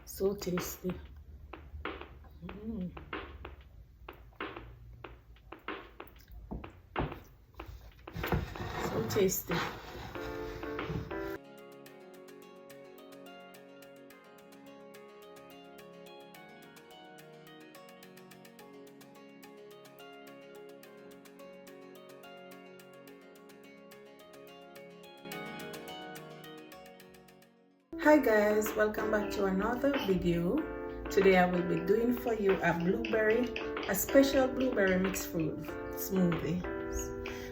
So tasty. So tasty. Hi guys, welcome back to another video. Today I will be doing for you a special blueberry mixed fruit smoothie.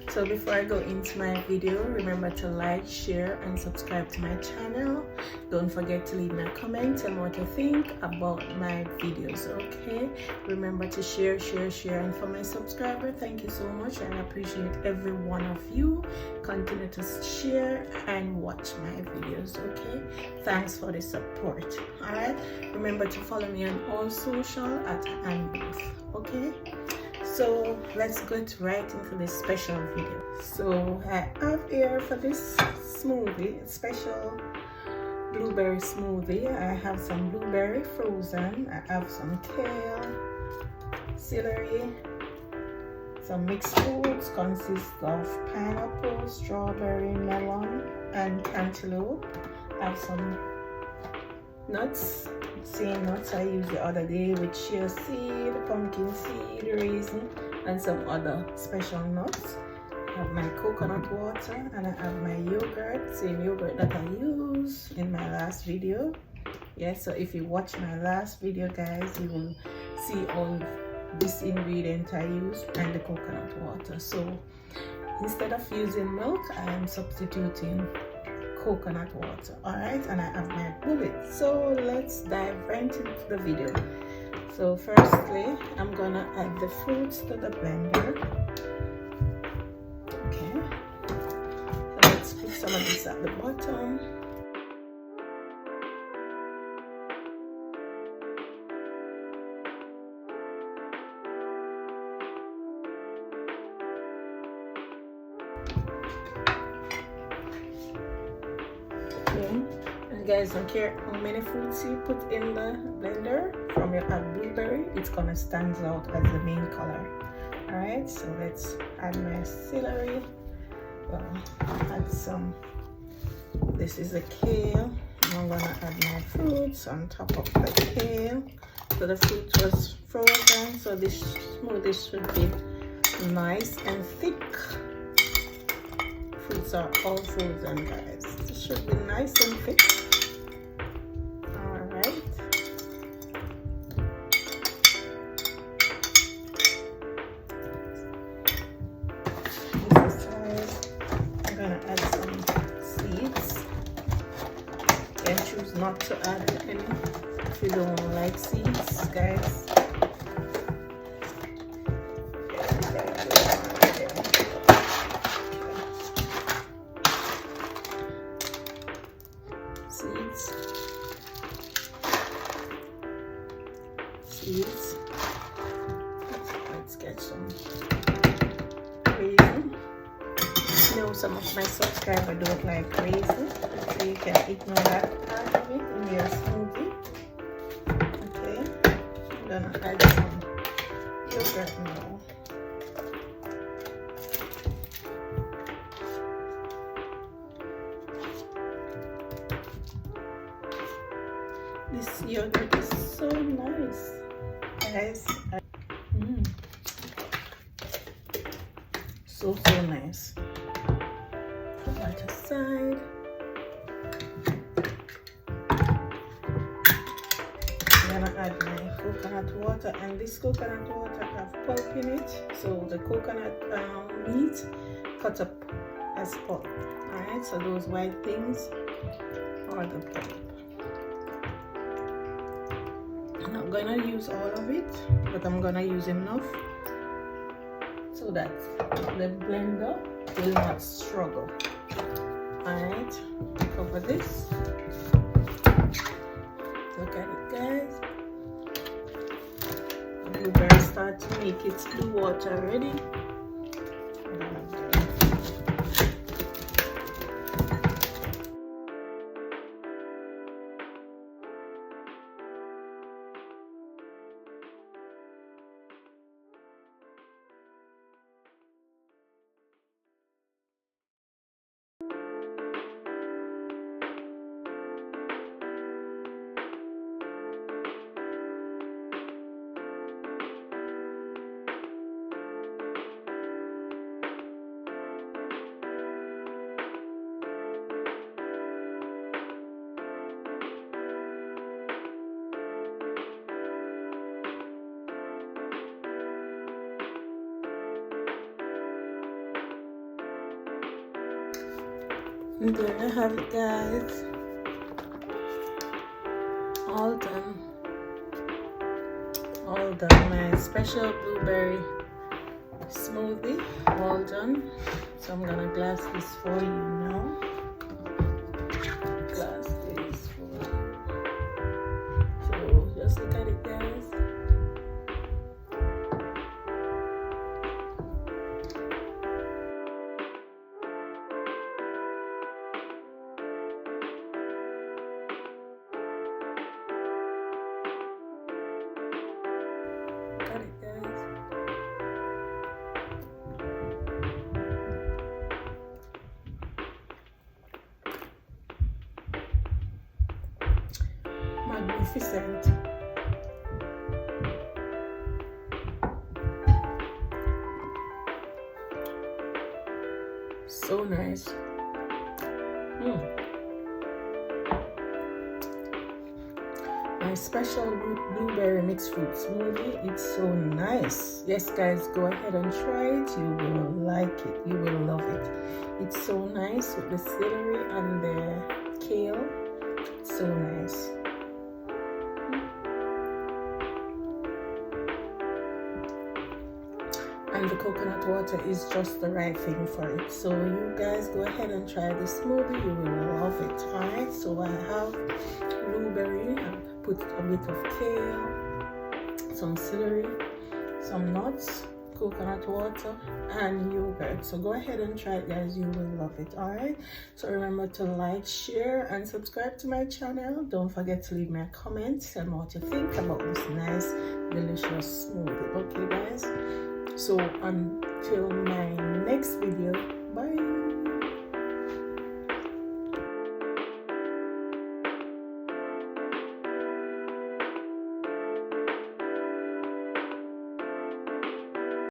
So before I go into my video, remember to like, share and subscribe to my channel. Don't forget to leave me a comment, tell me what you think about my videos, okay? Remember to share, and for my subscriber, thank you so much. I appreciate every one of you. Continue to share and watch my videos, okay? Thanks for the support. All right, remember to follow me on all social at @andbooth, okay? So let's get right into this special video. So I have here for this smoothie, special blueberry smoothie, I have some blueberry frozen, I have some kale, celery, some mixed fruits consist of pineapple, strawberry, melon and cantaloupe. I have some nuts, same nuts I used the other day with chia seed, pumpkin seed, raisin and some other special nuts. I have my coconut water and I have my yogurt, same yogurt that I used in my last video. Yes, so if you watch my last video guys, you will see all this ingredient I used and the coconut water. So instead of using milk, I am substituting coconut water. All right, and I have my bullet. So let's dive right into the video. So firstly, I'm gonna add the fruits to the blender. Okay, so let's put some of this at the bottom. And guys, don't care how many fruits you put in the blender from your blueberry, it's gonna stand out as the main color. All right, so let's add my celery. Well, add some, this is a kale. I'm gonna add my fruits on top of the kale. So the fruit was frozen, so this smoothie should be nice and thick. Fruits are all frozen guys. It should be nice and thick. All right. This side, I'm gonna add some seeds. You can choose not to add any if you don't like seeds, guys. Seeds. Let's get some raisin. I know some of my subscribers don't like raisin, so you can ignore that part of it in your smoothie. Okay, I'm gonna add some yogurt now. This yogurt is so nice, guys. So nice. Put that aside. I'm gonna add my coconut water, and this coconut water have pulp in it, so the coconut meat cut up as pulp. All right, so those white things are the pulp. I'm not gonna use all of it, but I'm gonna use enough so that the blender will not struggle. Alright, cover this. Look at it guys. The blueberry start to make its blue water ready. And there you have it, guys. All done. All done. My special blueberry smoothie. All done. So I'm gonna glass this for you now. Glass this for you. So just look at it, guys. Got it, guys. Magnificent. So nice. My special blueberry mixed fruit smoothie. It's so nice. Yes, guys, go ahead and try it. You will like it. You will love it. It's so nice with the celery and the kale. It's so nice. And the coconut water is just the right thing for it. So you guys go ahead and try the smoothie. You will love it. Alright, so I have blueberry. I put a bit of kale, some celery, some nuts, coconut water, and yogurt. So go ahead and try it, guys. You will love it. Alright, so remember to like, share, and subscribe to my channel. Don't forget to leave me a comment and what you think about this nice delicious smoothie. Okay, guys, so until my next video, bye.